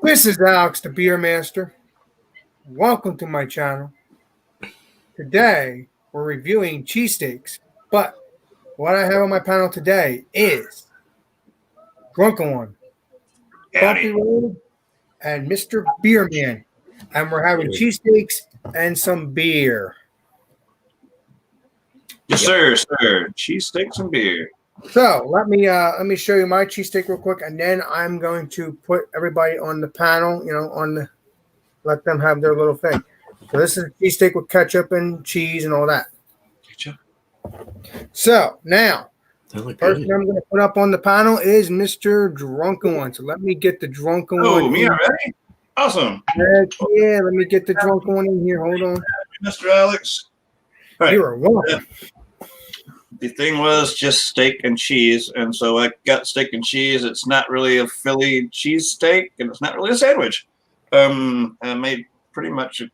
This is Alex, the Beer Master. Welcome to my channel. Today, we're reviewing cheesesteaks, but what I have on my panel today is Drunkinone, Bumpy Howdy. Road, and Mr. Beer Man. And we're having cheesesteaks and some beer. Yes, sir. Cheesesteaks and beer. So let me show you my cheesesteak real quick, and then I'm going to put everybody on the panel, let them have their little thing. So this is a cheesesteak with ketchup and cheese and all that. Ketchup. So now, the person good. I'm going to put up on the panel is Mr. Drunkinone. So let me get the Drunkinone. Oh, me already? Awesome. Yeah, let me get the Drunkinone in here. Hold on. Mr. Alex. All right. You're welcome. The thing was just steak and cheese, and so I got steak and cheese. It's not really a Philly cheesesteak, and it's not really a sandwich. I made pretty much a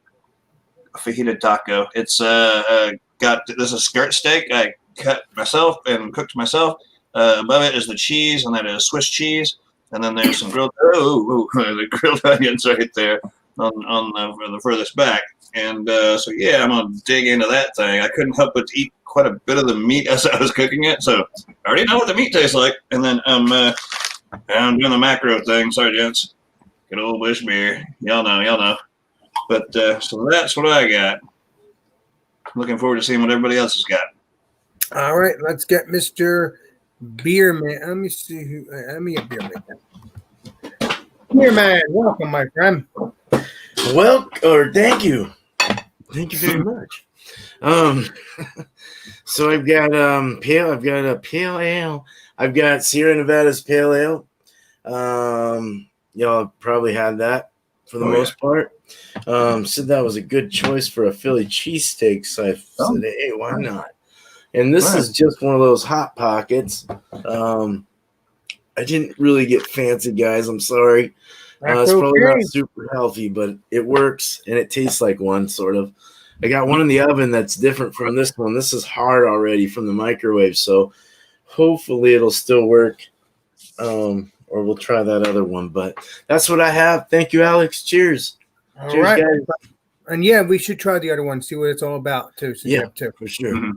fajita taco. It's this is a skirt steak I cut myself and cooked myself. Above it is the cheese, and that is Swiss cheese, and then there's some grilled the grilled onions right there on the furthest back. And so yeah, I'm gonna dig into that thing. I couldn't help but to eat quite a bit of the meat as I was cooking it, so I already know what the meat tastes like. And then I'm doing the macro thing. Sorry, gents. Good old bush beer. Y'all know. But so that's what I got. Looking forward to seeing what everybody else has got. All right, let's get Mr. Beer Man. Let me see who. Let me get Beer Man. Beer Man, welcome, my friend. Thank you. Thank you very much. So I've got I've got a pale ale. I've got Sierra Nevada's pale ale. Y'all probably had that for the most part. Said that was a good choice for a Philly cheesesteak, so I said, hey, why not? And this is just one of those hot pockets. I didn't really get fancy, guys. I'm sorry. It's probably not super healthy, but it works and it tastes like one, sort of. I got one in the oven that's different from this one. This is hard already from the microwave, so hopefully it'll still work. Or we'll try that other one. But that's what I have. Thank you, Alex. Cheers. All right, guys. And yeah, we should try the other one, see what it's all about too. So yeah, for sure. Mm-hmm.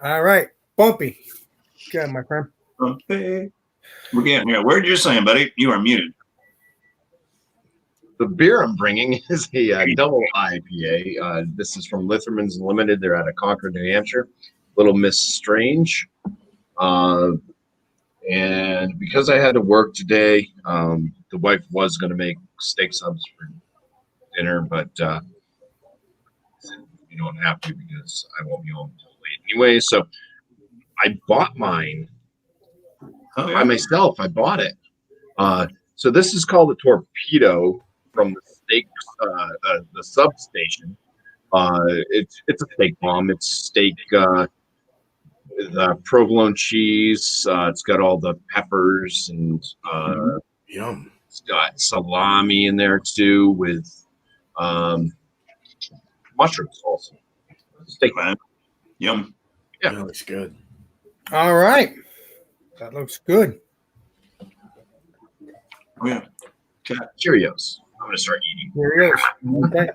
All right, Bumpy. Good, my friend. Bumpy. We're getting here. Word you're saying, buddy. You are muted. The beer I'm bringing is a double IPA. This is from Litherman's Limited. They're out of Concord, New Hampshire. Little Miss Strange. And because I had to work today, the wife was going to make steak subs for dinner, but you don't have to because I won't be home until late anyway. So I bought mine by myself. I bought it. So this is called a torpedo from the steak, the substation. It's a steak bomb. It's steak with provolone cheese. It's got all the peppers and yum. It's got salami in there too with mushrooms also. Steak, man. Yum. Yeah, that looks good. All right, that looks good. Oh yeah. Cheerios. I'm gonna start eating. Cheerios. Okay.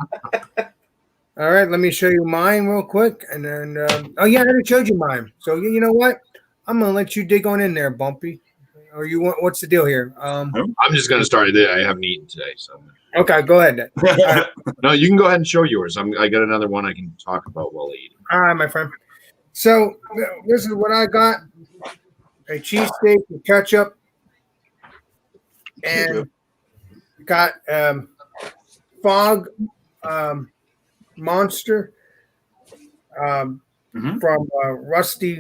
All right, let me show you mine real quick, and then oh yeah, I already showed you mine. So you know what? I'm gonna let you dig on in there, Bumpy. Or you want? What's the deal here? I'm just gonna start it. I haven't eaten today, so. Okay, go ahead then. Right. No, you can go ahead and show yours. I got another one I can talk about while eating. All right, my friend. So this is what I got: a cheesesteak with ketchup, and got Fog Monster from Rusty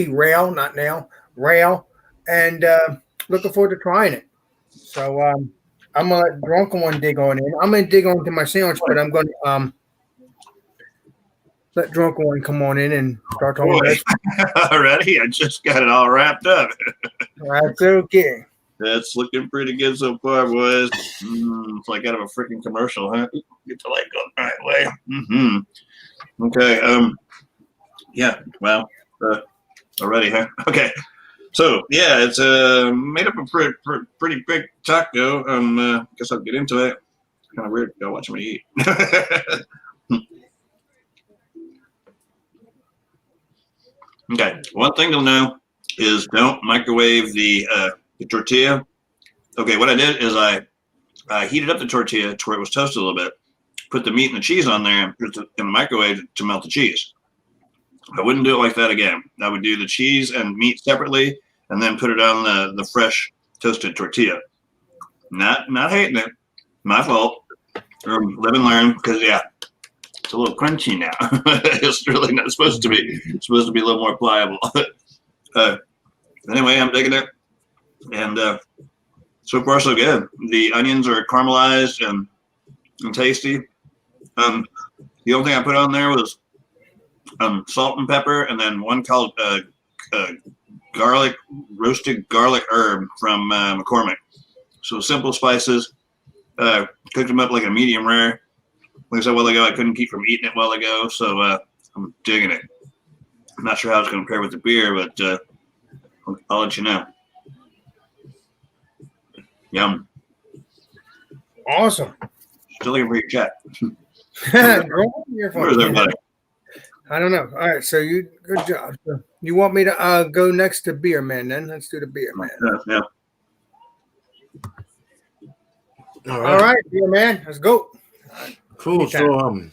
Rail, not Nail, Rail, and looking forward to trying it. So I'm gonna let Drunkinone dig on in. I'm gonna dig onto my sandwich, but I'm gonna let Drunkinone come on in and start talking about it. Already, I just got it all wrapped up. That's okay. That's looking pretty good so far, boys. It's like out of a freaking commercial, huh? Get the light going the right way. Okay. Yeah. Well, already, huh? Okay. So yeah, it's made up a pretty big taco. Guess I'll get into it. Kind of weird. Go watch me eat. Okay. One thing to know is don't microwave the tortilla. Okay. What I did is I heated up the tortilla to where it was toasted a little bit. Put the meat and the cheese on there and put it in the microwave to melt the cheese. I wouldn't do it like that again. I would do the cheese and meat separately and then put it on the fresh toasted tortilla. Not hating it. My fault. Live and learn, because yeah, it's a little crunchy now. It's really not supposed to be. It's supposed to be a little more pliable. Anyway, I'm digging it. And so far so good. The onions are caramelized and tasty. The only thing I put on there was salt and pepper, and then one called roasted garlic herb from McCormick. So simple spices. Cooked them up like a medium rare. Like I said a while ago, I couldn't keep from eating it a while ago, so I'm digging it. I'm not sure how it's going to pair with the beer, but I'll let you know. Yum. Awesome. Still looking for your chat. Your phone. Where's everybody? I don't know. All right, so good job. So you want me to go next to Beer Man then? Let's do the Beer Man. Yeah. All right, Beer Man, let's go. Cool. So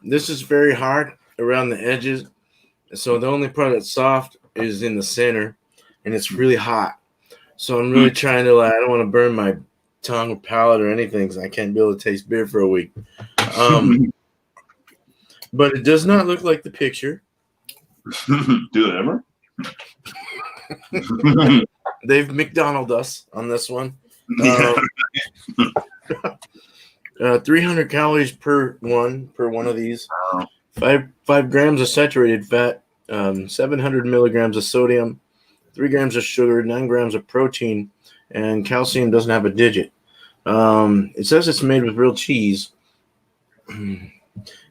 this is very hard around the edges. So the only part that's soft is in the center, and it's really hot. So I'm really trying to I don't want to burn my tongue or palate or anything, because I can't be able to taste beer for a week. But it does not look like the picture. Do it ever? They've McDonald's us on this one. 300 calories per one of these. 5 grams of saturated fat, 700 milligrams of sodium, 3 grams of sugar, 9 grams of protein, and calcium doesn't have a digit. It says it's made with real cheese.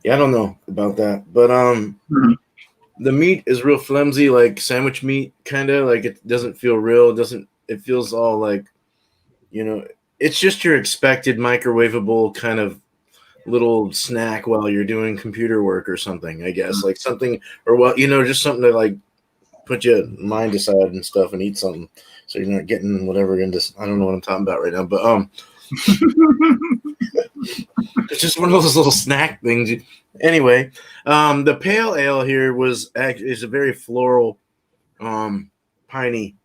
Yeah, I don't know about that, but the meat is real flimsy, like sandwich meat, kind of like it doesn't feel real. It feels all like, it's just your expected microwavable kind of little snack while you're doing computer work or something, I guess, like something, or just something to like put your mind aside and stuff and eat something, so you're not getting whatever into. I don't know what I'm talking about right now, but it's just one of those little snack things. Anyway, the pale ale here is a very floral, piney,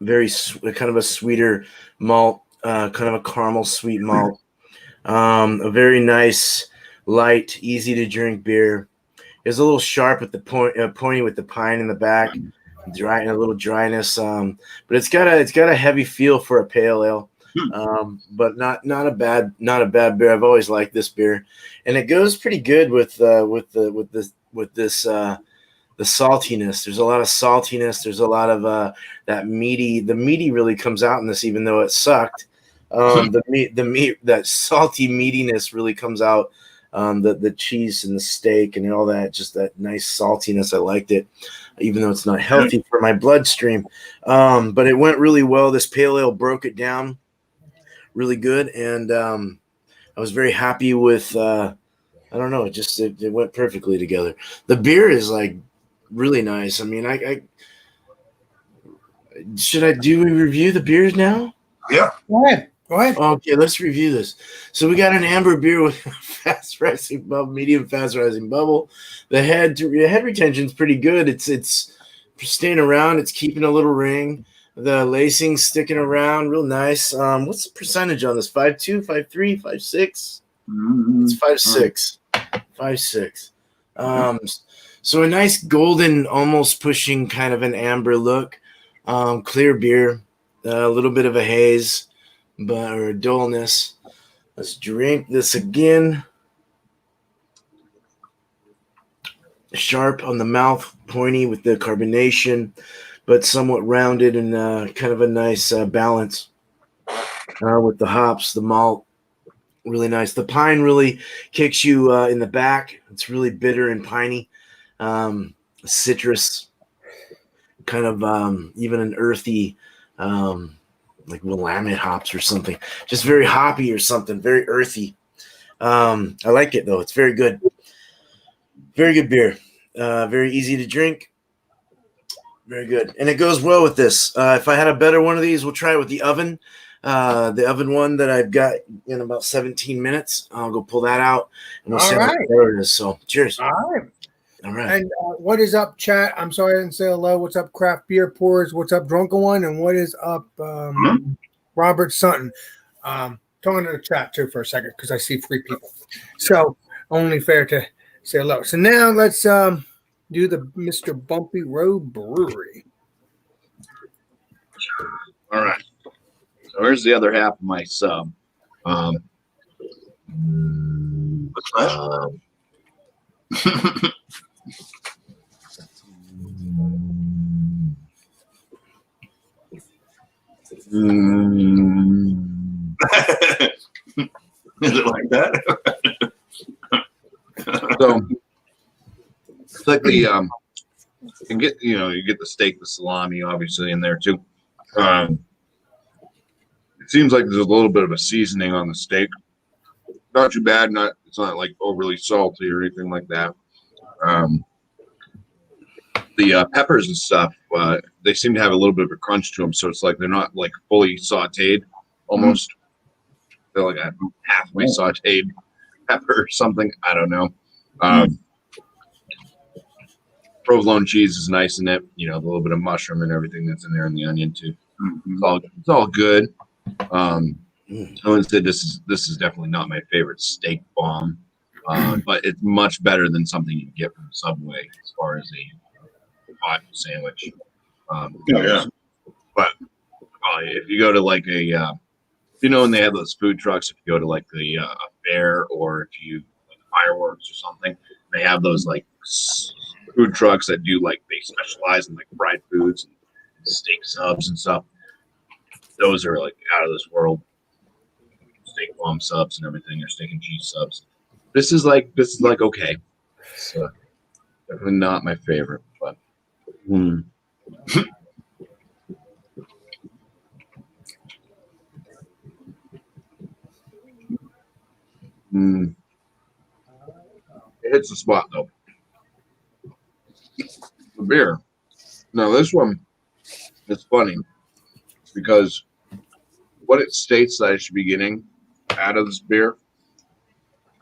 very kind of a sweeter malt, kind of a caramel sweet malt. A very nice, light, easy to drink beer. It's a little sharp at the pointy with the pine in the back, dry and a little dryness. But it's got a heavy feel for a pale ale. But not a bad beer. I've always liked this beer, and it goes pretty good with this the saltiness. There's a lot of saltiness. There's a lot of that meaty. The meaty really comes out in this, even though it sucked. The meat, that salty meatiness really comes out. The cheese and the steak and all that, just that nice saltiness. I liked it, even though it's not healthy for my bloodstream. But it went really well. This pale ale broke it down really good, and I was very happy with. I don't know, it went perfectly together. The beer is like really nice. I mean, do we review the beers now? Yeah. Go ahead. Okay, let's review this. So we got an amber beer with fast rising bubble, medium fast rising bubble. The head retention is pretty good. It's staying around. It's keeping a little ring. The lacing's sticking around, real nice. What's the percentage on this? 5.2, 5.3, 5.6? It's 5.6. So a nice golden, almost pushing kind of an amber look. Clear beer, a little bit of a haze, or a dullness. Let's drink this again. Sharp on the mouth, pointy with the carbonation, but somewhat rounded and kind of a nice balance with the hops, the malt. Really nice. The pine really kicks you in the back. It's really bitter and piney. Citrus kind of even an earthy, like Willamette hops or something. Just very hoppy or something, very earthy. I like it though. It's very good. Very good beer. Very easy to drink. Very good. And it goes well with this. If I had a better one of these, we'll try it with the oven. The oven one that I've got in about 17 minutes. I'll go pull that out and we'll see how much better it is. So cheers. All right. All right. And what is up, chat? I'm sorry I didn't say hello. What's up, Craft Beer Pours? What's up, Drunkinone? And what is up, Robert Sutton? Talking to the chat too for a second because I see 3 people. So only fair to say hello. So now let's do the Mr. Bumpy Road Brewery. All right. So here's the other half of my sub. What's that? Is it like that? So it's like the you can get you get the steak, the salami, obviously in there too. It seems like there's a little bit of a seasoning on the steak. Not too bad. It's not like overly salty or anything like that. The peppers and stuff, they seem to have a little bit of a crunch to them, so it's like they're not like fully sautéed. Almost, they're like a halfway sautéed pepper or something. I don't know. Provolone cheese is nice in it. You know, the little bit of mushroom and everything that's in there, and the onion too. It's all good. I wouldn't say this is definitely not my favorite steak bomb, but it's much better than something you can get from Subway as far as a hot sandwich. Yeah. But if you go to like a, when they have those food trucks, if you go to like the fair or if you like fireworks or something, they have those like food trucks that do like they specialize in like fried foods and steak subs and stuff. Those are like out of this world. Steak bomb subs and everything, or steak and cheese subs. This is like okay. It's definitely not my favorite, but it hits the spot though. The beer. Now this one is funny because what it states that I should be getting out of this beer,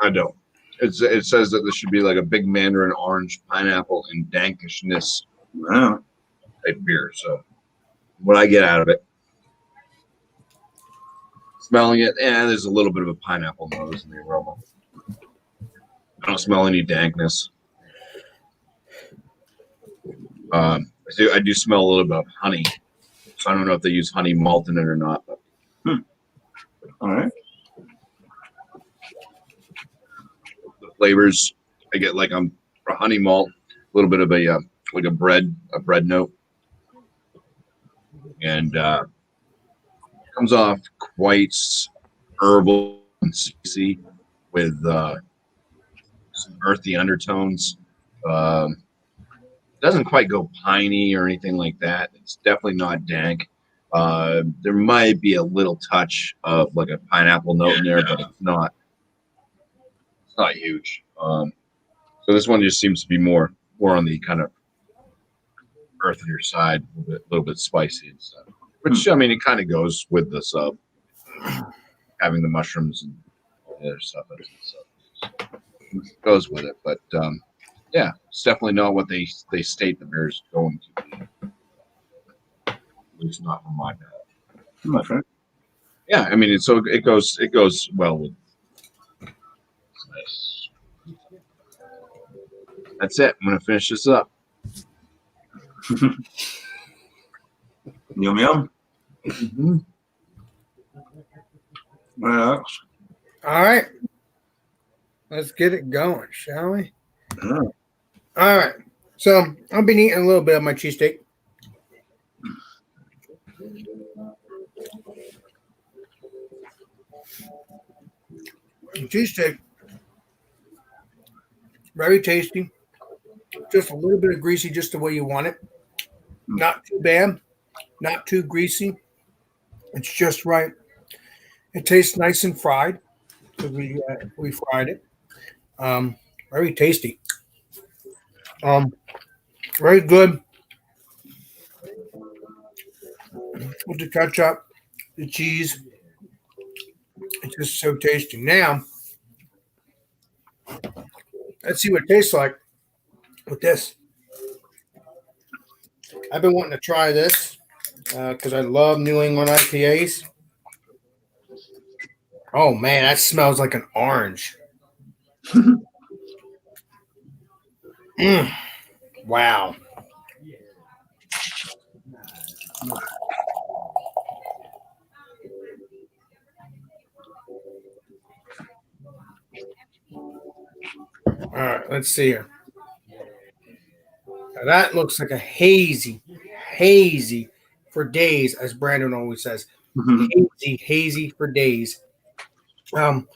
I don't. It says that this should be like a big mandarin orange, pineapple, and dankishness type beer. So what I get out of it, smelling it, there's a little bit of a pineapple nose in the aroma. I don't smell any dankness. I do smell a little bit of honey. So I don't know if they use honey malt in it or not. But. All right. The flavors I get like a honey malt, a little bit of a like a bread note, and comes off quite herbal and spicy with some earthy undertones. Doesn't quite go piney or anything like that. It's definitely not dank. There might be a little touch of like a pineapple note in there, but it's not huge. So this one just seems to be more on the kind of earthier side, a little bit spicy and stuff. Which I mean, it kind of goes with the sub, having the mushrooms and all the other stuff. It goes with it, but yeah, it's definitely not what they state the beer is going to be. At least not from my palate. Okay. Yeah, I mean, it goes well with. Nice. That's it. I'm gonna finish this up. Yum yum. Mm-hmm. What else? All right. Let's get it going, shall we? Yeah. All right. So I've been eating a little bit of my cheesesteak. Cheesesteak, very tasty. Just a little bit of greasy, just the way you want it. Not too bad, not too greasy. It's just right. It tastes nice and fried because we fried it. Um, Very tasty. Um, Very good with the ketchup, the cheese. It's just so tasty. Now, let's see what it tastes like with this. I've been wanting to try this because I love New England IPAs. Oh man, that smells like an orange. Wow. All right, let's see here. Now that looks like a hazy for days, as Brandon always says. Hazy for days. That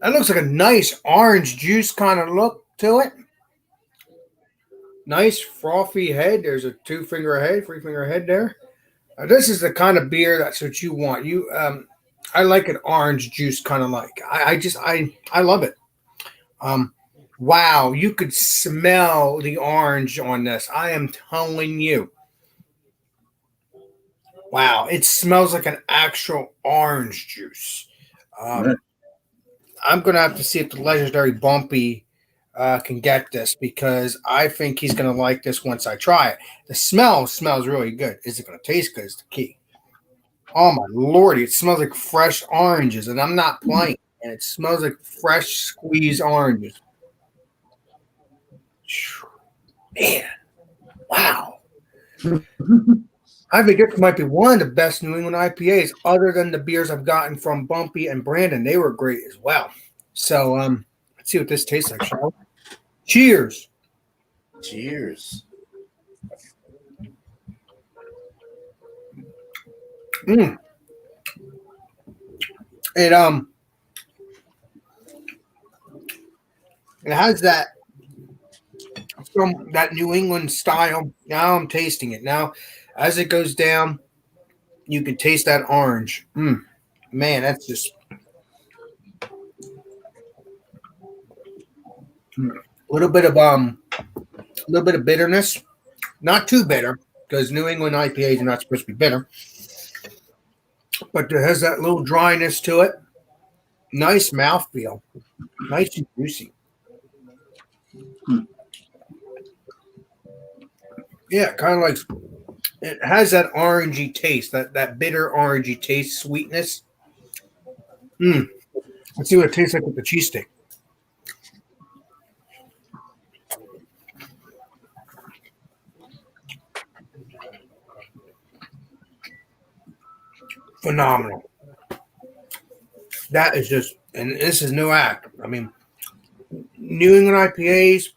looks like a nice orange juice kind of look to it. Nice frothy head. There's a 2-finger head, 3-finger head there. This is the kind of beer that's what you want. I like an orange juice kind of like. I love it. Wow, you could smell the orange on this. I am telling you. Wow, it smells like an actual orange juice. I'm going to have to see if the legendary Bumpy can get this because I think he's going to like this once I try it. The smell smells really good. Is it going to taste good is the key. Oh, my lordy. It smells like fresh oranges, and I'm not playing. And it smells like fresh squeezed oranges. Man, wow. I think this might be one of the best New England IPAs other than the beers I've gotten from Bumpy and Brandon. They were great as well. So let's see what this tastes like, shall we? Cheers. Cheers. It has that from that New England style. Now I'm tasting it. Now, as it goes down, you can taste that orange. Man, that's just a little bit of bitterness. Not too bitter because New England IPAs are not supposed to be bitter, but there has that little dryness to it. Nice mouthfeel, nice and juicy. Yeah, kind of like it has that orangey taste, that bitter orangey taste, sweetness. Let's see what it tastes like with the cheesesteak. Phenomenal. That is just, and this is no act. I mean, New England IPAs,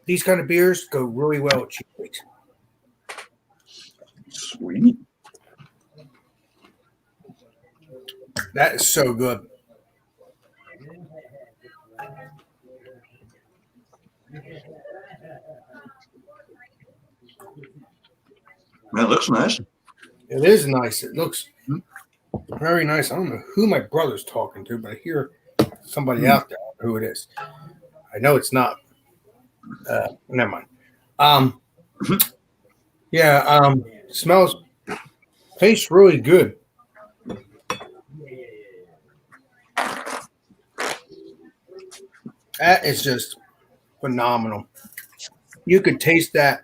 these kind of beers go really well with cheesesteaks. Sweet. That is so good. That looks nice. It is nice. It looks very nice. I don't know who my brother's talking to, but I hear somebody out there. I don't know who it is. I know it's not. Never mind. Smells, tastes really good. That is just phenomenal. You could taste that.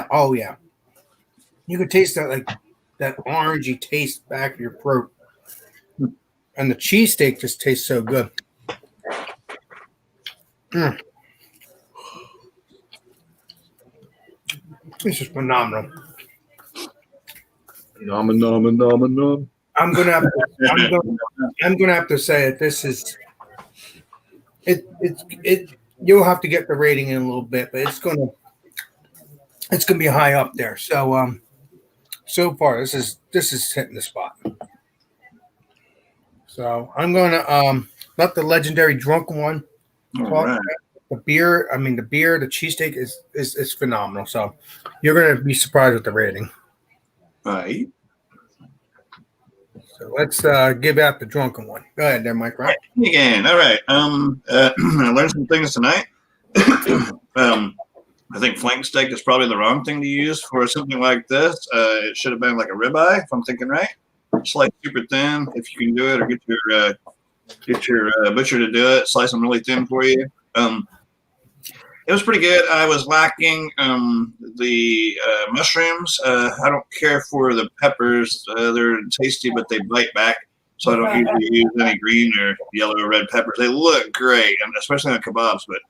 Oh yeah. You could taste that like that orangey taste back of your throat. And the cheesesteak just tastes so good. This is phenomenal. Nom. I'm gonna have to say that this is it. You'll have to get the rating in a little bit, but it's gonna be high up there. So so far this is hitting the spot. So I'm gonna let the legendary Drunkinone talk. Right. the beer, the cheesesteak is phenomenal. So you're going to be surprised with the rating. Right. So let's give out the drunken one. Go ahead there, Mike. Right? Again. All right. I learned some things tonight. I think flank steak is probably the wrong thing to use for something like this. It should have been like a ribeye, if I'm thinking right. Slice super thin if you can do it, or get your butcher to do it. Slice them really thin for you. It was pretty good. I was lacking the mushrooms. I don't care for the peppers. They're tasty, but they bite back. So I don't usually use any green or yellow or red peppers. They look great, and especially on kebabs, but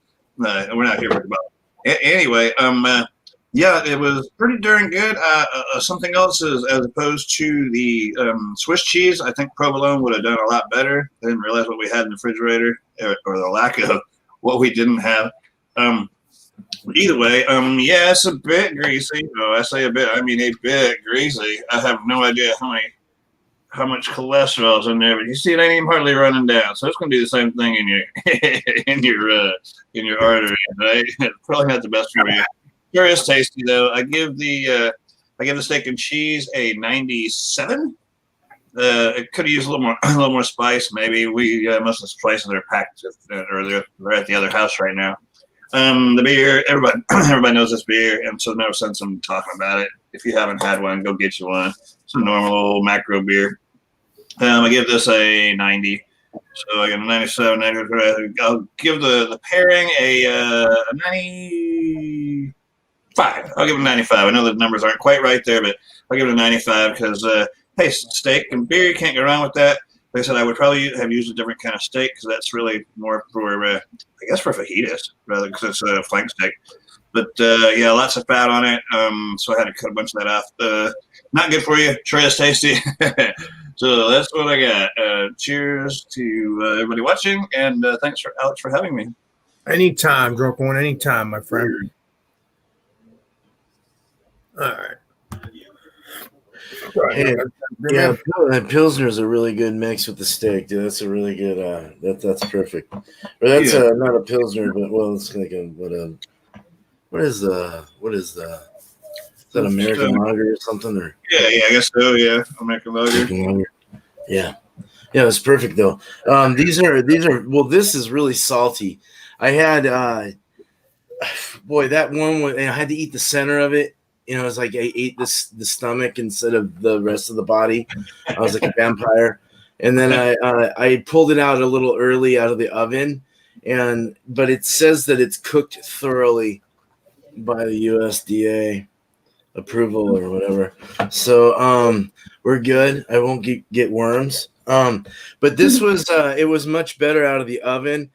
we're not here for kebabs. Anyway, yeah, it was pretty darn good. Something else is, as opposed to the Swiss cheese, I think provolone would have done a lot better. I didn't realize what we had in the refrigerator, or the lack of what we didn't have. Either way, yeah, it's a bit greasy. Oh, I say a bit, I mean a bit greasy. I have no idea how much cholesterol is in there, but you see, it ain't even hardly running down. So it's going to do the same thing in your in your arteries, right? Probably not the best for you. Sure is tasty though. I give the steak and cheese a 97. It could have used a little more spice. Maybe most of the spices are packed, or they're at the other house right now. The beer, everybody knows this beer, and so no sense in talking about it. If you haven't had one, go get you one. It's a normal old macro beer. I give this a 90. So I get a 97, 90. I'll give the pairing a 95. I'll give it a 95. I know the numbers aren't quite right there, but I'll give it a 95 because, hey, steak and beer, you can't go wrong with that. Like I said, I would probably have used a different kind of steak because that's really more for, I guess, for fajitas rather because it's a flank steak. But, yeah, lots of fat on it, so I had to cut a bunch of that off. Not good for you. Sure is tasty. So that's what I got. Cheers to everybody watching, and thanks, Alex, for having me. Anytime, Drunken One, anytime, my friend. All right. Hey, yeah, Pilsner is a really good mix with the steak, dude. That's a really good. That's perfect. Or that's not a Pilsner, but well, it's like what is that American lager or something? Or yeah, I guess so. Yeah, American lager. Yeah, it's perfect though. These are well, this is really salty. I had that one. I had to eat the center of it. You know, it's like I ate the stomach instead of the rest of the body. I was like a vampire. And then I pulled it out a little early out of the oven, but it says that it's cooked thoroughly by the USDA approval or whatever. So we're good. I won't get worms. But this was it was much better out of the oven.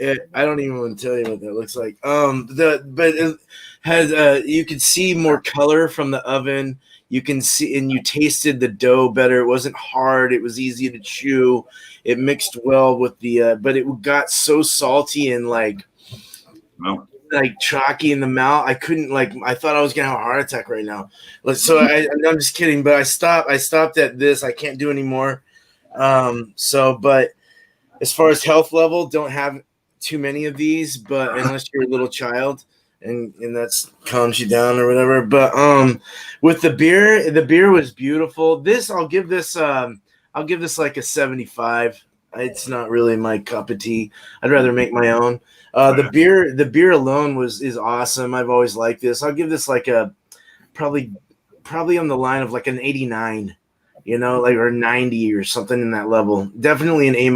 I don't even want to tell you what that looks like. But it has you could see more color from the oven. You can see, and you tasted the dough better. It wasn't hard. It was easy to chew. It mixed well with the, but it got so salty and like chalky in the mouth. I couldn't I thought I was gonna have a heart attack right now. So I'm just kidding. But I stopped at this. I can't do anymore. But as far as health level, don't have too many of these, but unless you're a little child and that's calms you down or whatever. But with the beer was beautiful. I'll give this like a 75. It's not really my cup of tea. I'd rather make my own. The beer alone is awesome. I've always liked this. I'll give this like a probably on the line of like an 89, or 90 or something in that level. Definitely an A-.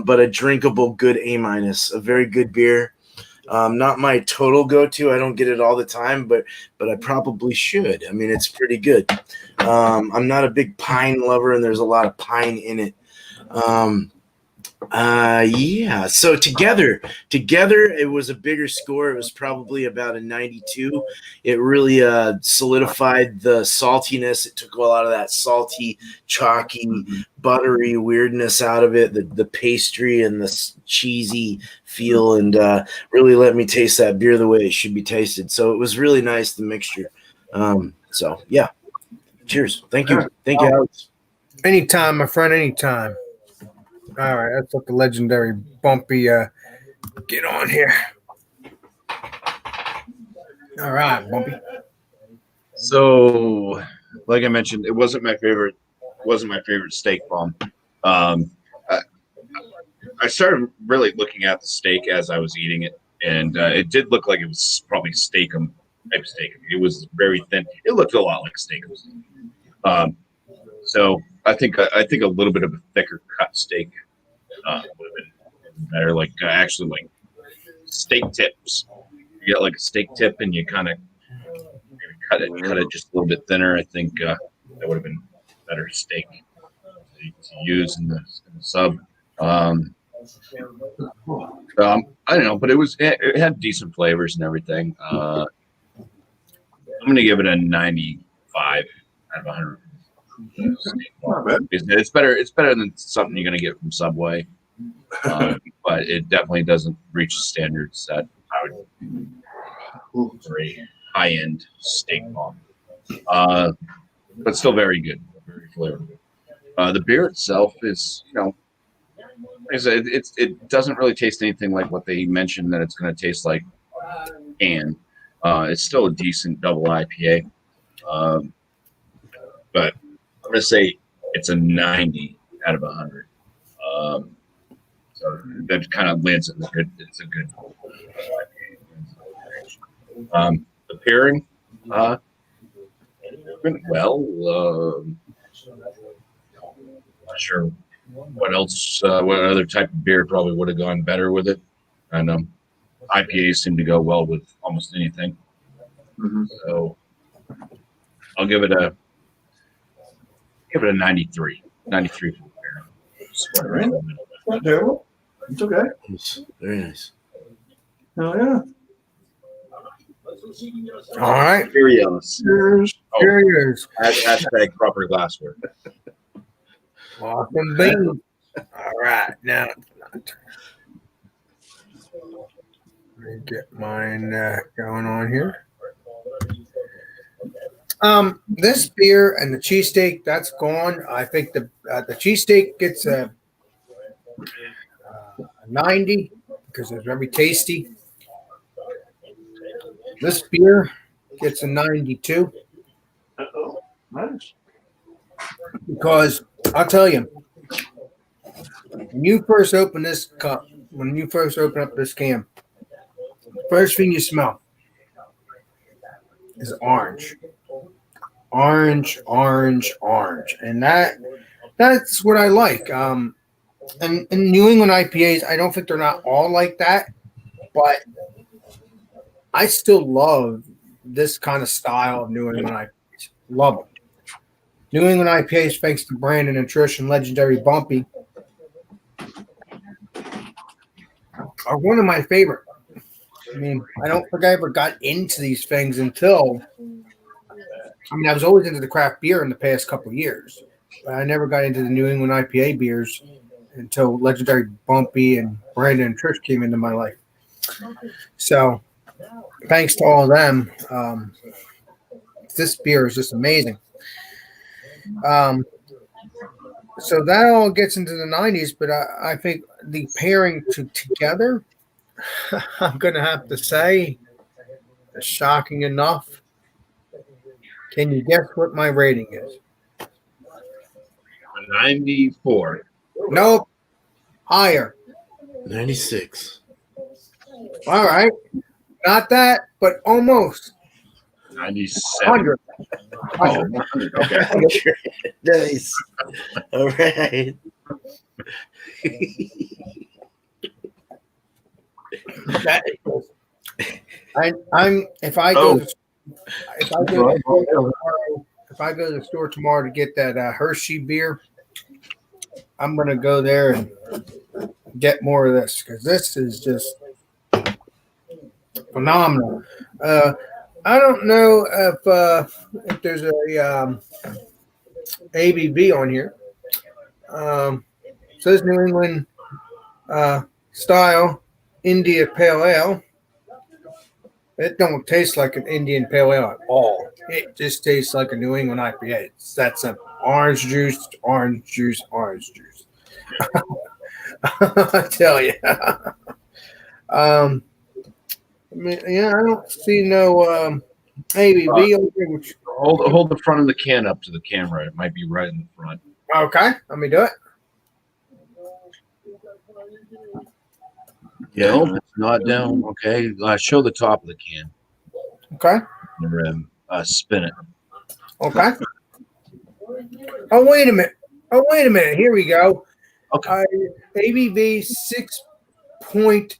But a drinkable good A-, a very good beer. Not my total go-to. I don't get it all the time, but I probably should. I mean, it's pretty good. I'm not a big pine lover, and there's a lot of pine in it. Yeah. So together, it was a bigger score. It was probably about a 92. It really solidified the saltiness. It took a lot of that salty, chalky, buttery weirdness out of it, the pastry and the cheesy feel, and really let me taste that beer the way it should be tasted. So it was really nice, the mixture. So yeah. Cheers. Thank you. Thank you, Alex. Anytime, my friend, anytime. All right, that's what the legendary bumpy get on here. All right, Bumpy. So, like I mentioned, it wasn't my favorite steak bomb. I started really looking at the steak as I was eating it, and it did look like it was probably steakum type steak. It was very thin. It looked a lot like steakum. So I think a little bit of a thicker cut steak would have been better. Like actually, like steak tips. You get like a steak tip, and you kind of cut it just a little bit thinner. I think that would have been better steak to use in the sub. I don't know, but it had decent flavors and everything. I'm gonna give it a 95 out of 100. It's better than something you're gonna get from Subway, but it definitely doesn't reach the standards that I would for a high-end steak bomb. But still very good, very flavorful. The beer itself is, like I said, it doesn't really taste anything like what they mentioned that it's going to taste like. And it's still a decent double IPA. But I'm going to say it's a 90 out of 100. So that kind of lands it in the good. It's a good IPA. The pairing went well. Not sure what else, what other type of beer probably would have gone better with it. And IPAs seem to go well with almost anything. Mm-hmm. So I'll give it a 93. 93 for the beer. All right. Not terrible. It's okay. It's very nice. Oh yeah. All right. Cheerios. Cheers. Hashtag proper glassware. Awesome bean. All right. Now, let me get mine going on here. This beer and the cheesesteak, that's gone. I think the cheesesteak gets a 90 because it's very tasty. This beer gets a 92. Uh-oh. Nice. Because I'll tell you, when you first open this cup, when you first open up this can, first thing you smell is orange. Orange, orange, orange. And that's what I like. And in New England IPAs, I don't think they're not all like that, but I still love this kind of style of New England IPAs. Love them. New England IPAs, thanks to Brandon and Trish and legendary Bumpy, are one of my favorite. I mean, I don't think I ever got into these things until, I was always into the craft beer in the past couple of years, but I never got into the New England IPA beers until legendary Bumpy and Brandon and Trish came into my life. So, thanks to all of them, this beer is just amazing. So that all gets into the 90s, but I think the pairing together, I'm going to have to say, is shocking enough. Can you guess what my rating is? 94. Nope. Higher. 96. All right. Not that, but almost. 97. 100. Oh, 100. Okay. Nice. All right. I'm if I go to the store tomorrow to get that Hershey beer, I'm gonna go there and get more of this because this is just phenomenal. I don't know if there's a ABV on here. Says New England style India Pale Ale. It don't taste like an Indian Pale Ale at all. It just tastes like a New England IPA. It's that simple. Orange juice, orange juice, orange juice. I tell you. I mean, yeah, I don't see no ABV over here. Hold the front of the can up to the camera. It might be right in the front. Okay, let me do it. Yeah. No, it's not down. Okay, show the top of the can. Okay, The rim. Spin it. okay. Oh, wait a minute. Here we go. Okay. ABV 6.8.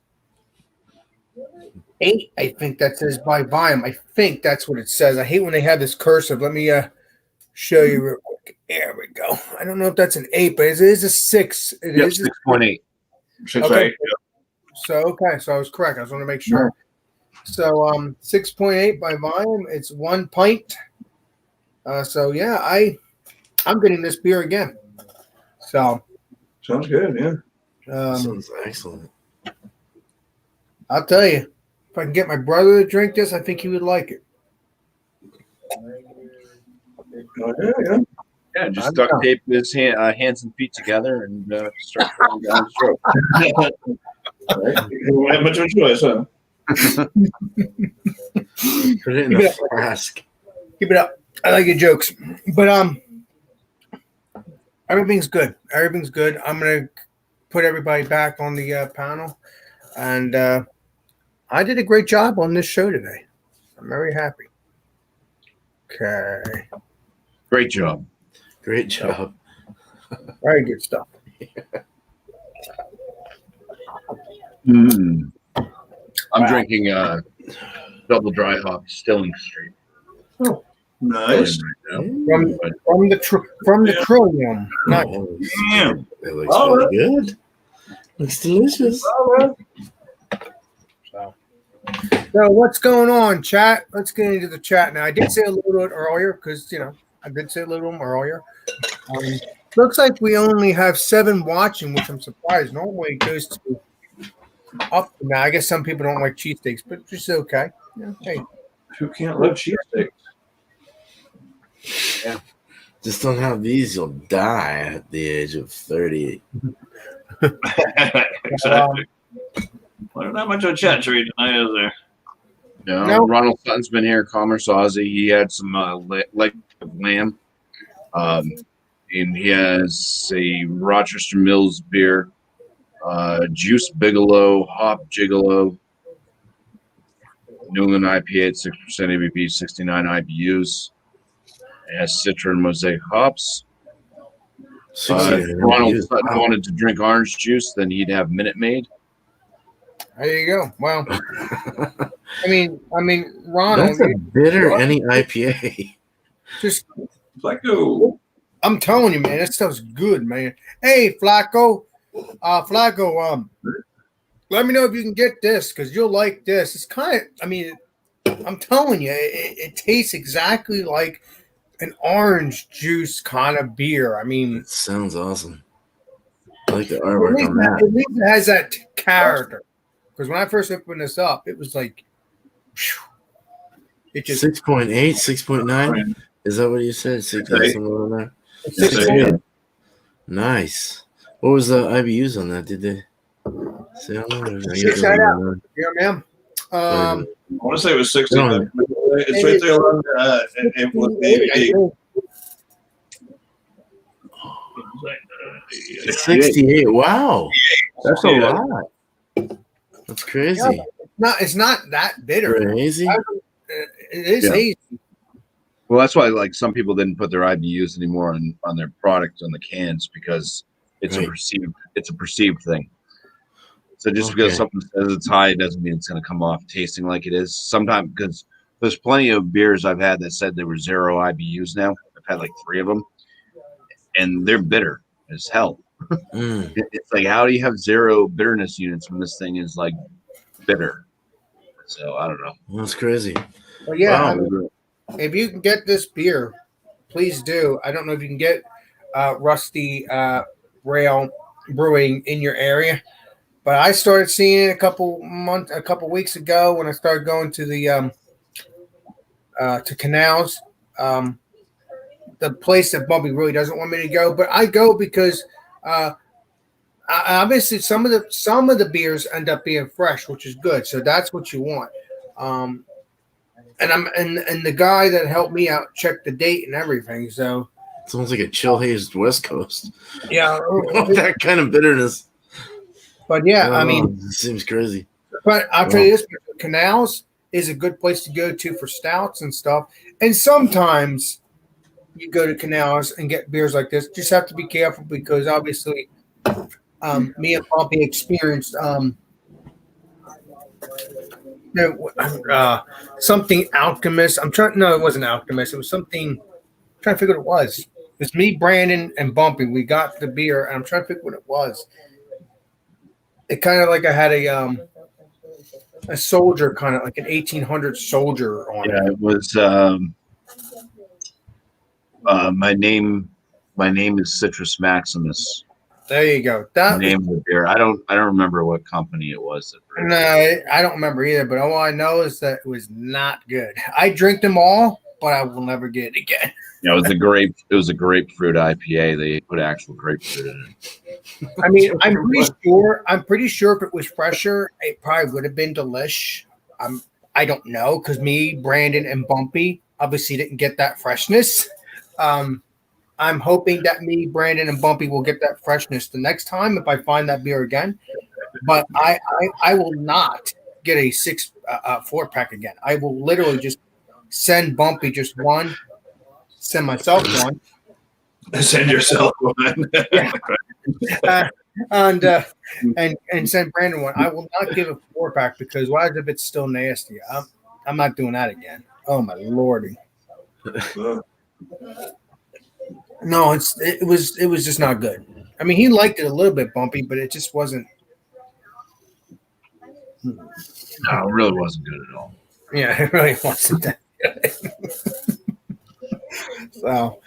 I think that says by volume. I think that's what it says. I hate when they have this cursive. Let me show you real quick. There we go. I don't know if that's an 8, but it is a 6. It is 6.8. 6.8. Okay. So I was correct. I just want to make sure. So 6.8 by volume. It's 1 pint. So yeah, I'm getting this beer again. So Sounds good. Yeah. Sounds excellent. I'll tell you, if I can get my brother to drink this, I think he would like it. Yeah. Yeah, just duct tape his hands and feet together and start throwing down his throat. Right. You don't have much of a choice, huh? Put it in a flask. Keep it up. I like your jokes, but everything's good. Everything's good. I'm gonna put everybody back on the panel, and I did a great job on this show today. I'm very happy. Okay. Great job. Great job. Very good stuff. I'm drinking double dry hop Stilling Street. Oh, nice. From the Trillium. Nice. Damn. It looks really good. Looks delicious. So what's going on, chat? Let's get into the chat now. I did say a little bit earlier because I did say a little earlier. Looks like we only have 7 watching, which I'm surprised. Normally it goes to up now. I guess some people don't like cheesesteaks, but just okay. Yeah, hey, who can't love cheesesteaks? Yeah. Just don't have these, you'll die at the age of 30. Exactly. Well, not much of a chat to read tonight, is there? No, Ronald Sutton's been here. Commerce Aussie. He had some leg of lamb. And he has a Rochester Mills beer, Juice Bigelow, Hop Gigolo, New England IPA at 6% ABV, 69 IBUs. It has Citra and Mosaic hops. If Ronald Sutton wanted to drink orange juice, then he'd have Minute Maid. There you go. Well, I mean, Ronald. That's a bitter any IPA. Just Flacco. I'm telling you, man, that stuff's good, man. Hey, Flacco. Flacco, let me know if you can get this because you'll like this. It's kind of, I'm telling you, it tastes exactly like an orange juice kind of beer. It sounds awesome. I like the artwork on that. At least it has that character. Because when I first opened this up, it was like, it just 6.8, 6.9. Is that what you said? 6.8. Nice. What was the IBUs on that? Did they say on that? Yeah, ma'am. I want to say it was 60. It's right there on maybe 68. Wow. That's a lot. That's crazy. Yeah, it's not that bitter. Crazy. It is hazy. Well, that's why some people didn't put their IBUs anymore on their product on the cans because it's a perceived thing. So just because something says it's high doesn't mean it's going to come off tasting like it is. Sometimes because there's plenty of beers I've had that said they were 0 IBUs now. I've had like 3 of them, and they're bitter as hell. It's like, how do you have 0 bitterness units when this thing is like bitter? So I don't know. That's crazy. Well, yeah. Wow. If you can get this beer, please do. I don't know if you can get Rusty Rail Brewing in your area, but I started seeing it a couple weeks ago when I started going to the to Canals. The place that Bubby really doesn't want me to go, but I go because obviously some of the beers end up being fresh, which is good. So that's what you want. And the guy that helped me out checked the date and everything. So sounds like a chill hazed West Coast. Yeah, that kind of bitterness. But yeah, I mean, it seems crazy. But I'll tell you this: Canals is a good place to go to for stouts and stuff. And sometimes you go to Canals and get beers like this. Just have to be careful because obviously, me and Pompey experienced something Alchemist. No, it wasn't Alchemist. It was something. I'm trying to figure what it was. It was me, Brandon, and Bumpy. We got the beer, and I'm trying to figure what it was. It kind of like I had a soldier, kind of like an 1800 soldier on it. Yeah, it was. My name is Citrus Maximus. There you go. That name of the beer. I don't remember what company it was. No, I don't remember either. But all I know is that it was not good. I drink them all, but I will never get it again. Yeah, it was a grapefruit IPA. They put actual grapefruit in it. I mean, I'm pretty sure if it was fresher, it probably would have been delish. I don't know because me, Brandon, and Bumpy obviously didn't get that freshness. I'm hoping that me, Brandon, and Bumpy will get that freshness the next time if I find that beer again. But I will not get a 4-pack again. I will literally just send Bumpy just one. Send myself one. Send yourself one. Yeah. And send Brandon one. I will not give a 4-pack because what if it's still nasty? I'm not doing that again. Oh my lordy. No, it was just not good. I mean, he liked it a little bit, Bumpy, but it just wasn't. No, it really wasn't good at all. Yeah, it really wasn't that good. So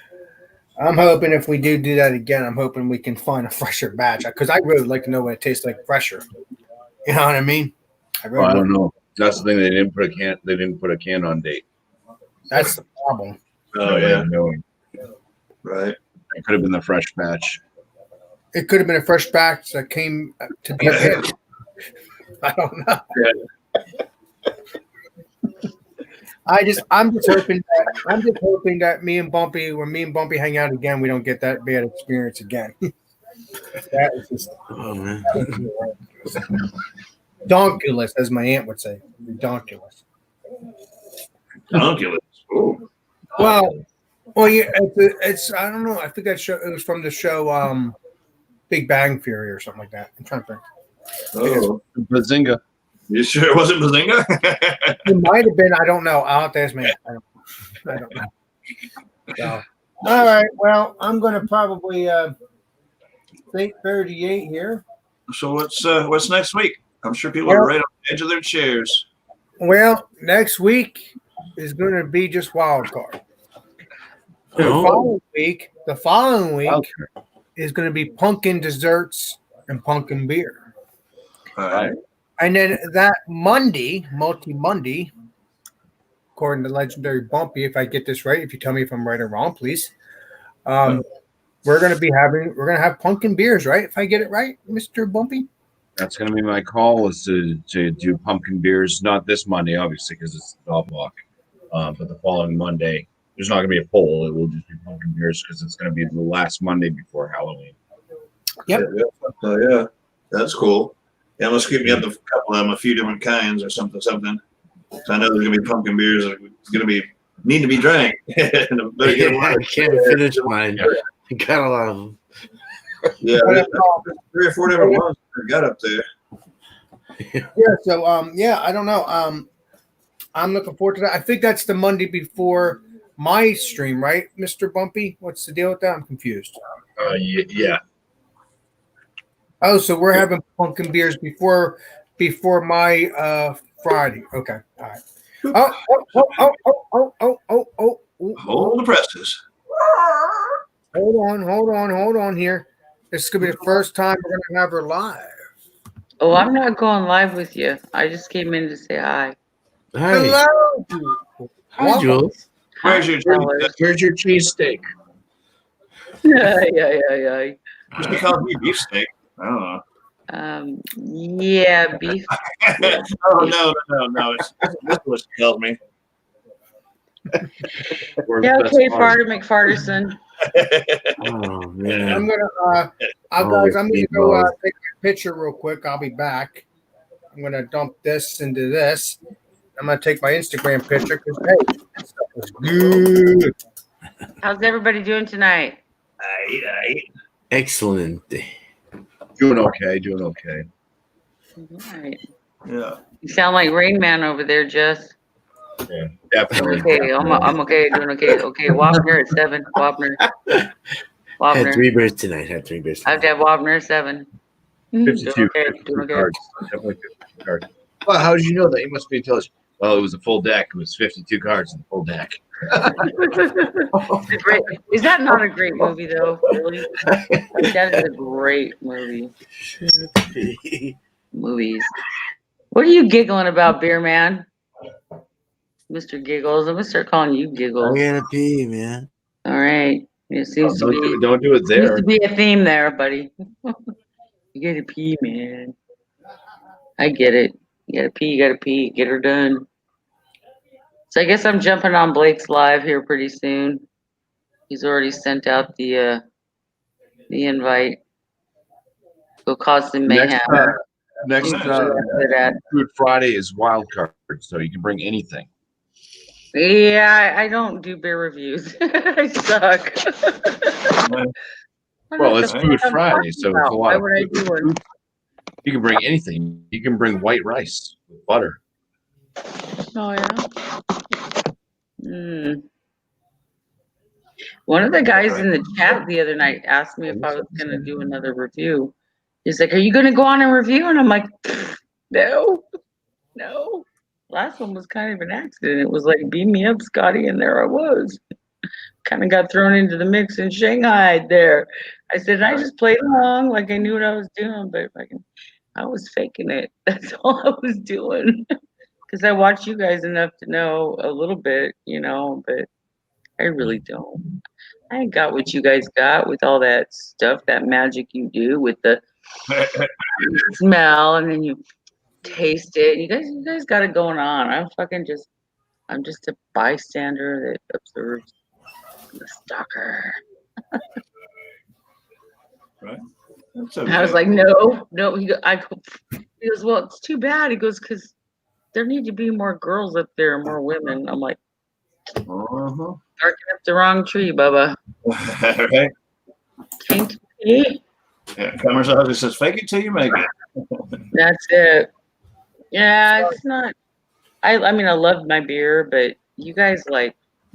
I'm hoping if we do that again, I'm hoping we can find a fresher batch because I really like to know what it tastes like fresher. You know what I mean? I don't know. That's the thing. They didn't put a can on date. That's the problem. Oh yeah. Right. It could have been the fresh batch. It could have been a fresh batch that came to be a hit. I don't know. Yeah. I'm just hoping that me and Bumpy hang out again, we don't get that bad experience again. That is just donkulous, as my aunt would say. Donkulous. Donkulous. Oh. Well, yeah. It's I don't know. I think it was from the show Big Bang Theory or something like that. I'm trying to think. Oh, Bazinga. You sure it wasn't Bazinga? It might have been. I don't know. I'll have to ask me. I don't know. So, all right. Well, I'm going to probably 8:38 here. So what's next week? I'm sure people are right on the edge of their chairs. Well, next week is going to be just wild card. The following week is going to be pumpkin desserts and pumpkin beer. All right. And then that Monday, Multi-Monday, according to legendary Bumpy, if I get this right, if you tell me if I'm right or wrong, please. We're going to have pumpkin beers, right? If I get it right, Mr. Bumpy. That's going to be my call is to do pumpkin beers, not this Monday, obviously, because it's the dog walk. But the following Monday, there's not going to be a poll. It will just be pumpkin beers because it's going to be the last Monday before Halloween. Yep. Yeah. That's cool. Yeah, let's keep me up a couple of them, a few different kinds or something. So I know there's going to be pumpkin beers that are going to need to be drank. I can't finish mine. I got a lot of them. Yeah, 3 or 4 different ones I got up there. Yeah, so I don't know. I'm looking forward to that. I think that's the Monday before my stream, right, Mr. Bumpy? What's the deal with that? I'm confused. Yeah. Oh, so we're having pumpkin beers before my Friday. Okay. All right. Oh. Hold the presses. Hold on here. This is gonna be the first time we're gonna have her live. Oh, I'm not going live with you. I just came in to say hi. Hello. Hi, Jules. Where's your cheesesteak? Yeah. Just because we beefsteak. I don't know. Yeah, beef. Yeah. Oh no! This was killed me. Yeah, okay, Farter McFarterson. Oh man. I'm gonna go take a picture real quick. I'll be back. I'm gonna dump this into this. I'm gonna take my Instagram picture because hey, that stuff was good. How's everybody doing tonight? Excellent. Doing okay. All right. Yeah. You sound like Rain Man over there, Jess. Yeah, definitely. Okay, I'm okay, doing okay. Okay, Wapner at 7. Wapner. Had 3 beers tonight. I have to have Wapner at 7. 52 Doing cards. Definitely 52 cards. Well, how did you know that? You must be intelligent. Well, it was a full deck. It was 52 cards in the full deck. Is that not a great movie, though? Really? That is a great movie. Movies. What are you giggling about, Beer Man? Mr. Giggles. I'm going to start calling you Giggles. I gotta pee, man. All right. It seems Don't do it seems there. to be a theme there, buddy. You gotta pee, man. I get it. You gotta pee. Get her done. So I guess I'm jumping on Blake's live here pretty soon. He's already sent out the invite. Go cause some mayhem. Next Food Friday is wild card, so you can bring anything. Yeah, I don't do beer reviews. I suck. Well, it's Food Friday, so it's a lot of food. Food. You can bring anything. You can bring white rice with butter. Oh yeah. One of the guys in the chat the other night asked me if I was going to do another review. He's like, "Are you going to go on and review?" And I'm like, "No. Last one was kind of an accident. It was like, beam me up, Scotty," and there I was. Kind of got thrown into the mix in Shanghai there. I said, I just played along like I knew what I was doing, but I was faking it. That's all I was doing. Because I watch you guys enough to know a little bit, but I really don't. I ain't got what you guys got with all that stuff, that magic you do with the smell and then you taste it. You guys got it going on. I'm just a bystander that observes. I'm a stalker. Right. Okay. I was like, no. He goes, well, it's too bad. He goes, because there need to be more girls up there, more women. I'm like, barking up the wrong tree, Bubba. Right. Can't be. Yeah, Commerce Office says, "Fake it till you make it." That's it. Yeah, it's not. I mean, I love my beer, but you guys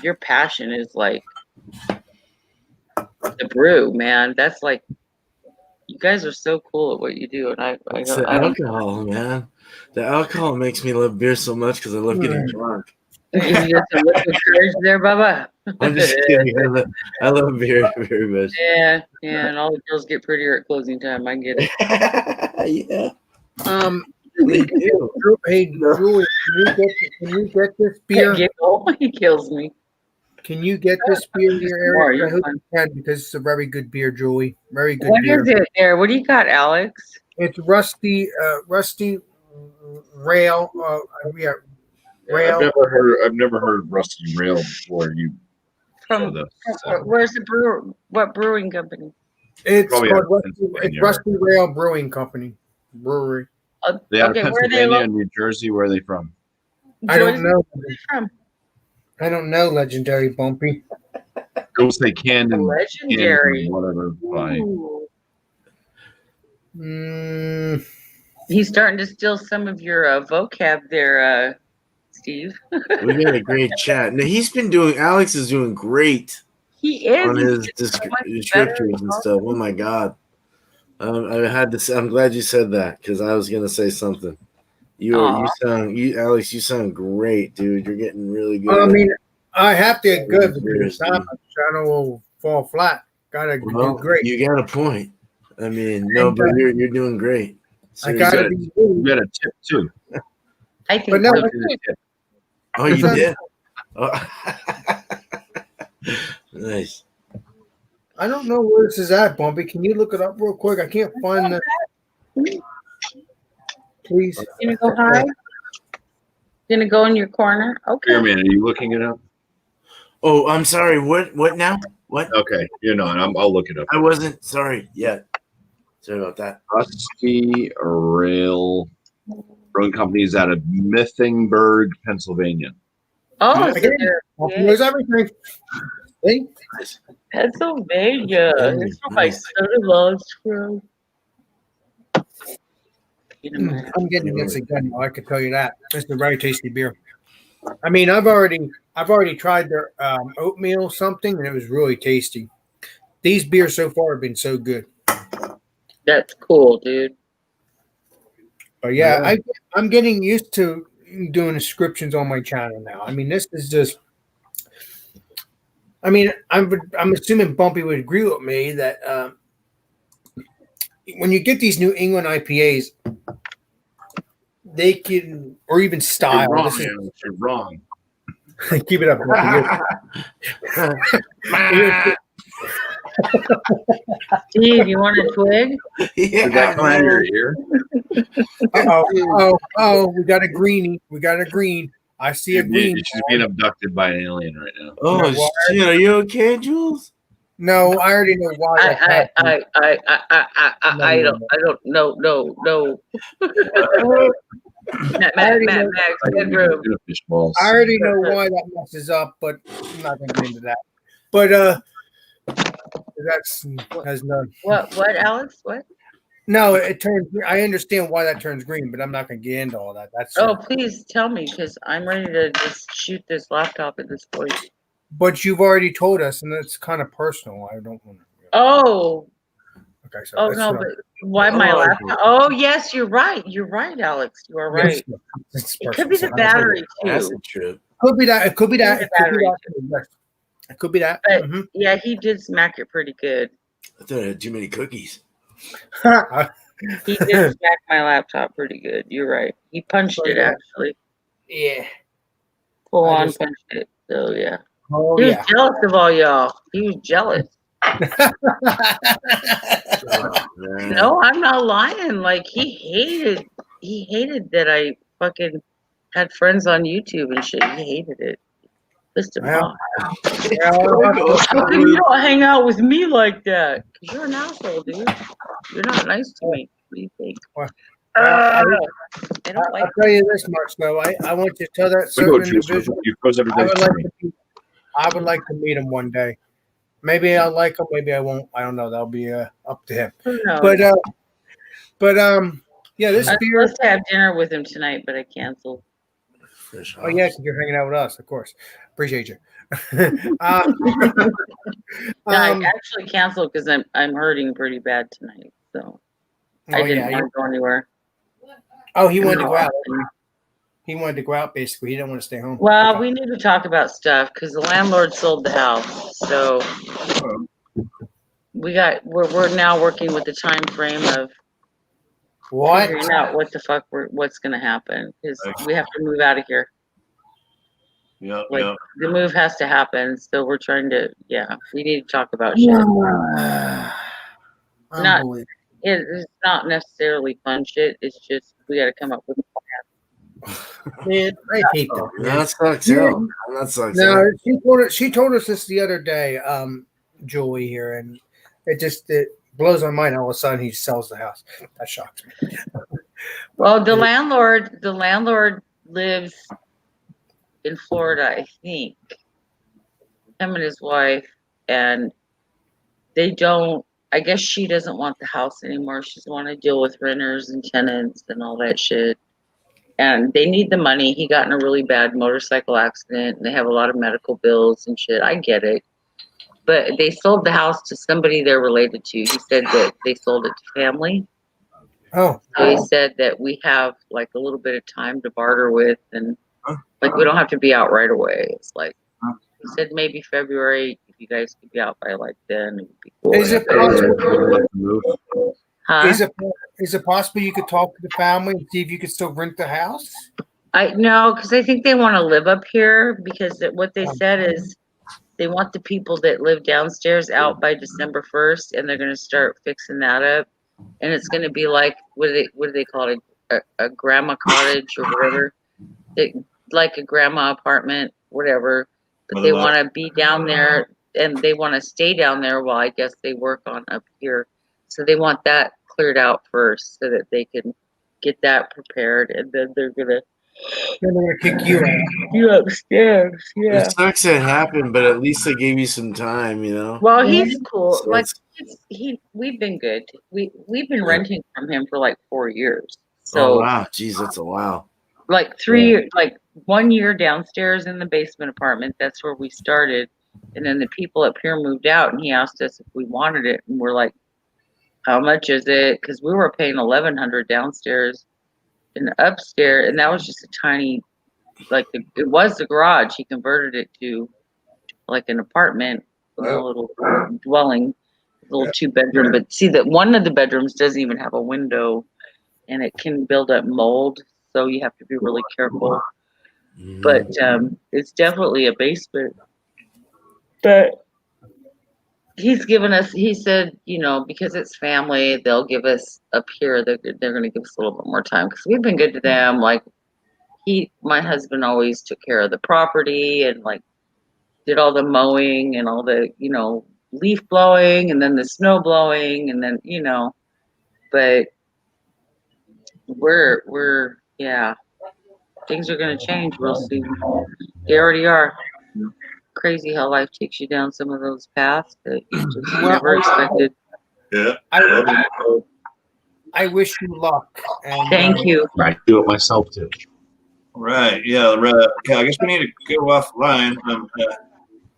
your passion is like the brew, man. That's like, you guys are so cool at what you do, and It's the alcohol, man. The alcohol makes me love beer so much because I love getting drunk. You got some liquid courage there, Bubba. I'm just kidding. I love beer very much. Yeah, and all the girls get prettier at closing time. I get it. Yeah. Hey, Julie, can you get this beer? He kills me. Can you get this beer in your area? I hope you can, because it's a very good beer, Julie. Very good beer. What is it there? What do you got, Alex? It's Rusty Rail. Rail. I've never heard Rusty Rail before. Where's the brewer? What brewing company? It's called Rusty Rail Brewing Company. Brewery. They out of Pennsylvania and New Jersey. Where are they from? I don't know. I don't know, Legendary Bumpy. Go say Camden. Legendary. Whatever. He's starting to steal some of your vocab there, Steve. We got a great chat. Now Alex is doing great. He is on his descriptors and stuff. Oh my god. I'm glad you said that because I was gonna say something. Alex, you sound great, dude. You're getting really good. I mean, I have to get good because the channel will fall flat. Gotta do great. You got a point. I mean, but you're doing great. Seriously. I gotta be. You got a tip too. I think. But no, oh, you did. Oh. Nice. I don't know where this is at, Bumpy. Can you look it up real quick? I can't find the. Please. You gonna go hide? Gonna go in your corner? Okay. Here, man, are you looking it up? Oh, I'm sorry. What now? What? Okay, you're not. I'll look it up. I wasn't sorry yet. Sorry about that. Rusty Rail Brewing Company is out of Mythingburg, Pennsylvania. Oh, so Again, they're there's everything. See? Pennsylvania. It's from my son-in-law's from. I'm getting this again. I can tell you that. It's a very tasty beer. I mean, I've already tried their oatmeal something, and it was really tasty. These beers so far have been so good. That's cool, dude. But yeah, I'm getting used to doing descriptions on my channel now. I mean, this is just. I mean, I'm assuming Bumpy would agree with me that when you get these New England IPAs, they can, or even style. You're wrong. This is, You're wrong. keep it up. Steve, you want a twig? Did that come out of your ear? Oh, we got a greenie. We got a green. I see a green. She's being abducted by an alien right now. Oh shit! Are you okay, Jules? No, I already know why. I don't know. No. Max, good room. I already know why that messes up, but I'm not gonna get into that. But has none. What, Alex? What? No, it turns. I understand why that turns green, but I'm not gonna get into all that. That's Please tell me, because I'm ready to just shoot this laptop at this point. But you've already told us, and it's kind of personal. I don't want to. Oh. Okay. So No, but why my laptop? Oh, yes, you're right. You're right, Alex. You are right. It could be the battery That's too. true. Could be that. It could be that. It could be that. But yeah, he did smack it pretty good. I thought I had too many cookies. He did smack my laptop pretty good. You're right. He punched it actually. Yeah. Full on punched it. So yeah. Oh, he was jealous of all y'all. He was jealous. No, I'm not lying. Like he hated that I fucking had friends on YouTube and shit. He hated it. Pissed him off. You don't hang out with me like that. Cause you're an asshole, dude. You're not nice to me. What do you think? I don't like. I'll tell you this much though. I want you to tell that certain individual. I would like to meet him one day. Maybe I'll like him. Maybe I won't. I don't know. That'll be up to him. But yeah, this beer. I was supposed to have dinner with him tonight, but I canceled. Oh yeah, because you're hanging out with us, of course. Appreciate you. I actually canceled because I'm hurting pretty bad tonight, so I didn't want to go anywhere. Oh, he wanted to go out. He wanted to go out. Basically, he didn't want to stay home. Well, we need to talk about stuff because the landlord sold the house, so we're now working with the time frame of figuring out what's going to happen because we have to move out of here. Yeah, the move has to happen, so we're trying to. Yeah, we need to talk about shit. It's not necessarily fun shit. It's just we got to come up with a plan. Man, I hate that. That sucks. That sucks. No, she told us this the other day, Julie here, and it blows my mind. All of a sudden, he sells the house. That shocks me. Well, the landlord lives in Florida, I think. Him and his wife, and they don't. I guess she doesn't want the house anymore. She doesn't want to deal with renters and tenants and all that shit. And they need the money. He got in a really bad motorcycle accident, and they have a lot of medical bills and shit. I get it. But they sold the house to somebody they're related to. He said that they sold it to family. Oh. So he said that we have like a little bit of time to barter with, and like we don't have to be out right away. It's like he said maybe February. If you guys could be out by like then, it would be cool. Is it possible? Huh? Is it possible you could talk to the family and see if you could still rent the house? No, because I think they want to live up here because what they said is they want the people that live downstairs out by December 1st, and they're going to start fixing that up. And it's going to be like, what do they call it? A grandma cottage or whatever. Like a grandma apartment, whatever. But they want to be down there, and they want to stay down there while I guess they work on up here. So they want that cleared out first so that they can get that prepared, and then they're gonna kick you out. You upstairs, yeah. It sucks it happened, but at least they gave you some time, you know. Well, he's cool. So Like we've been good. We've been renting from him for like 4 years. So wow, geez, that's a while. Like 3 years, like 1 year downstairs in the basement apartment. That's where we started, and then the people up here moved out, and he asked us if we wanted it, and we're like, "How much is it?" Because we were paying $1,100 downstairs, and upstairs, and that was just a tiny, like it was the garage. He converted it to like an apartment, a little dwelling, a little 2-bedroom. But see that one of the bedrooms doesn't even have a window, and it can build up mold, so you have to be really careful. But it's definitely a basement. But he's given us, he said, you know, because it's family, they'll give us up here, they're going to give us a little bit more time because we've been good to them. Like my husband always took care of the property and like did all the mowing and all the, you know, leaf blowing and then the snow blowing and then, you know, but we're yeah, things are going to change real soon. They already are. Crazy how life takes you down some of those paths that you just never expected. Yeah. I wish you luck. And, Thank you. I do it myself too. Right. Yeah. Okay, I guess we need to go offline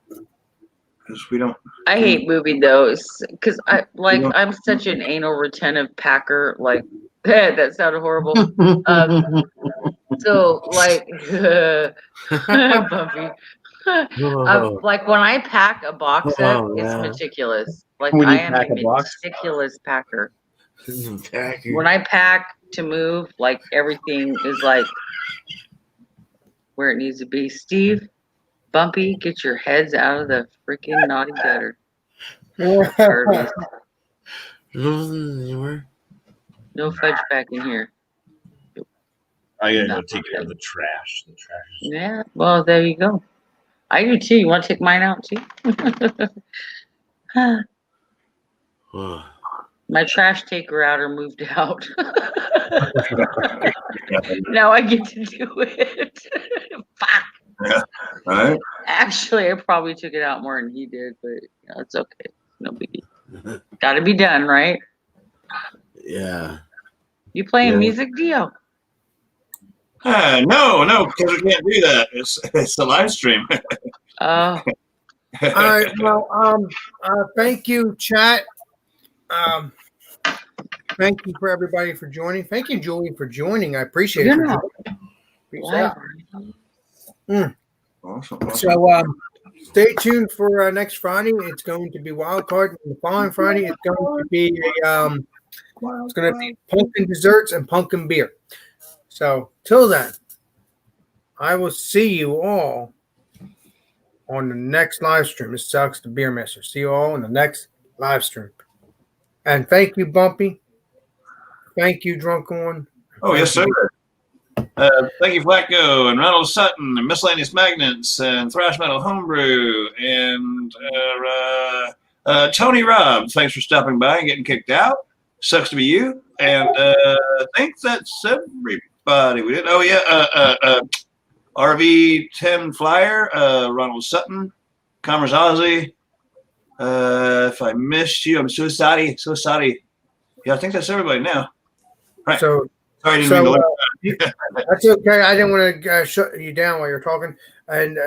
because we don't. I hate moving those because I'm such an anal retentive packer. Like that sounded horrible. So like, Bumpy. Like when I pack a box up, it's meticulous. Like I am a meticulous packer. When I pack to move, like everything is like where it needs to be. Steve, Bumpy, get your heads out of the freaking naughty gutter. No fudge back in here. I gotta go take care of the trash. Yeah, well, there you go. I do too. You want to take mine out too? My trash taker outer moved out. Now I get to do it. Fuck. Yeah. Right. Actually, I probably took it out more than he did, but you know, it's okay. No biggie. Got to be done, right? Yeah. You playing music, Dio? No, because we can't do that. It's a live stream. Oh. All right. Well, thank you, chat. Thank you for everybody for joining. Thank you, Julie, for joining. I appreciate it. Awesome. So stay tuned for next Friday. It's going to be wild card. The following Friday, it's going to be pumpkin desserts and pumpkin beer. So till then, I will see you all on the next live stream. This sucks, the Beer Master. See you all on the next live stream. And thank you, Bumpy. Thank you, Drunkinone. Oh, yes, sir. Thank you, Flacco, and Ronald Sutton, and Miscellaneous Magnets, and Thrash Metal Homebrew, and Tony Robb. Thanks for stopping by and getting kicked out. Sucks to be you. And I think that's everybody. We did. Oh, yeah. RV10 Flyer, Ronald Sutton, Commerce Ozzy. If I missed you, I'm so sorry. So sorry. Yeah, I think that's everybody now. Right. So, sorry, I didn't mean to that's okay. I didn't want to shut you down while you're talking. And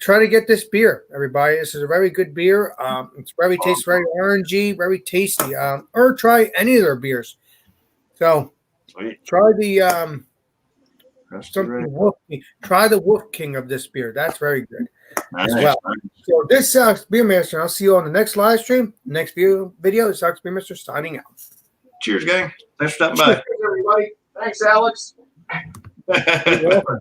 try to get this beer, everybody. This is a very good beer. It's very tasty, very orangey, very tasty. Or try any of their beers. So try the try the Wolf King of this beer. That's very good as well. So this sucks Beer Master. I'll see you on the next live stream, next video. It sucks Beer Master signing out. Cheers, gang. Thanks for stopping by. Cheers, everybody. Thanks, Alex. You're welcome.